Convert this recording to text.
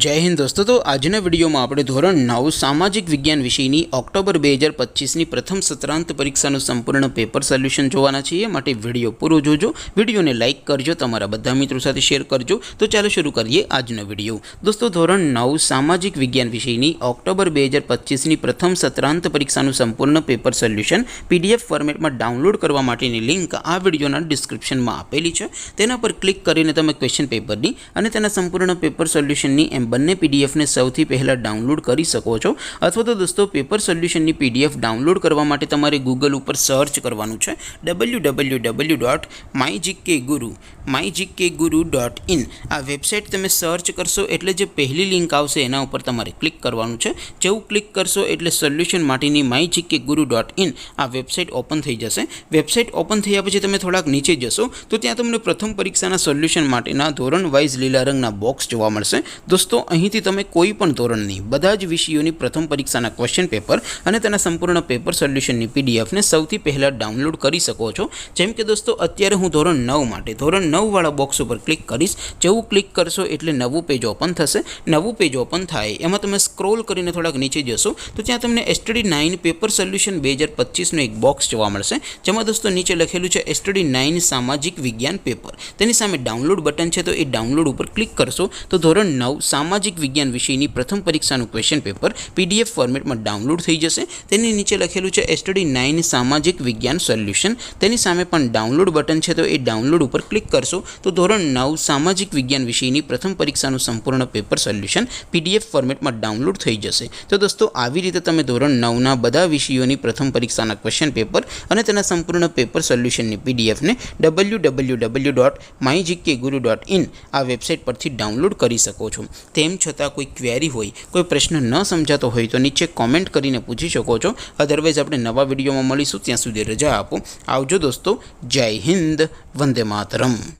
जय हिंद दोस्तों। तो आजना विडियो में આપણે ધોરણ 9 સામાજિક વિજ્ઞાન વિષયની ઓક્ટોબર 2025ની પ્રથમ સત્રાંત પરીક્ષાનું સંપૂર્ણ પેપર સોલ્યુશન જોવાના છીએ। માટે વિડિયો પૂરો જોજો, વિડિયોને લાઈક કરજો, તમારા બધા મિત્રો સાથે શેર કરજો। તો ચાલો શરૂ કરીએ આજનો વિડિયો। દોસ્તો ધોરણ 9 સામાજિક વિજ્ઞાન વિષયની ઓક્ટોબર 2025ની પ્રથમ સત્રાંત પરીક્ષાનું સંપૂર્ણ પેપર સોલ્યુશન પીડીએફ ફોર્મેટમાં ડાઉનલોડ કરવા માટેની લિંક આ વિડિયોના ડિસ્ક્રિપ્શનમાં આપેલી છે। તેના પર ક્લિક કરીને તમે ક્વેશ્ચન પેપરની અને તેના સંપૂર્ણ પેપર સોલ્યુશનની બંને पीडीएफ ने સૌથી પહેલા ડાઉનલોડ કરી શકો છો। અથવા તો દોસ્તો પેપર સોલ્યુશનની પીડીએફ ડાઉનલોડ કરવા માટે તમારે ગૂગલ ઉપર સર્ચ કરવાનું છે www.mygkguru.in। આ વેબસાઇટ તમે સર્ચ કરશો એટલે જે પહેલી લિંક આવશે એના ઉપર તમારે ક્લિક કરવાનું છે। જેવું ક્લિક કરશો એટલે સોલ્યુશન માટેની mygkguru.in આ વેબસાઇટ ઓપન થઈ જશે। વેબસાઇટ ઓપન થયા પછી તમે થોડાક નીચે જશો તો ત્યાં તમને પ્રથમ પરીક્ષાના સોલ્યુશન માટેના ધોરણ વાઇઝ લીલા રંગના બોક્સ જોવા મળશે। दोस्तों અહીંથી તમે કોઈ પણ ધોરણની બધા જ વિષયોની પ્રથમ પરીક્ષાના ક્વેશ્ચન પેપર અને તેના સંપૂર્ણ પેપર સોલ્યુશનની પીડીએફને સૌથી પહેલા ડાઉનલોડ કરી શકો છો। જેમ કે દોસ્તો અત્યારે હું ધોરણ 9 માટે ધોરણ 9 વાળા બોક્સ ઉપર ક્લિક કરીશ। જેવું ક્લિક કરશો એટલે નવું પેજ ઓપન થશે। નવું પેજ ઓપન થાય એમાં તમે સ્ક્રોલ કરીને થોડાક નીચે જશો તો ત્યાં તમને STD 9 પેપર સોલ્યુશન 2025નું એક બોક્સ જોવા મળશે। જેમાં દોસ્તો નીચે લખેલું છે STD 9 સામાજિક વિજ્ઞાન પેપર। તેની સામે ડાઉનલોડ બટન છે તો એ ડાઉનલોડ ઉપર ક્લિક કરશો તો ધોરણ 9 सामाजिक विज्ञान विषयनी प्रथम परीक्षाનું क्वेश्चन पेपर पीडीएफ फॉर्मेट में डाउनलॉड थई जशे। तेनी नीचे लखेलुं छे STD 9 सामाजिक विज्ञान सोल्यूशन। तेनी सामे पण डाउनलॉड बटन छे तो ए डाउनलॉड पर क्लिक करशो तो धोरण 9 सामाजिक विज्ञान विषयनी प्रथम परीक्षाનું संपूर्ण पेपर सोल्यूशन पीडीएफ फॉर्मेट में डाउनलॉड थई जशे। तो दोस्तों આવી રીતે તમે ધોરણ 9 ના બધા વિષયોની પ્રથમ પરીક્ષાના ક્વેશ્ચન પેપર અને તેના સંપૂર્ણ પેપર સોલ્યુશનની પીડીએફ ને www.mygkguru.in આ વેબસાઇટ પરથી ડાઉનલોડ કરી શકો છો। તેમ છતાં કોઈ ક્વેરી હોય, કોઈ પ્રશ્ન ન સમજાતો હોય તો નીચે કોમેન્ટ કરીને પૂછી શકો છો। અધરવાઇઝ આપણે નવા વિડીયોમાં મળીશું, ત્યાં સુધી રજા આપો। આવજો દોસ્તો, જય હિન્દ, વંદે માતરમ।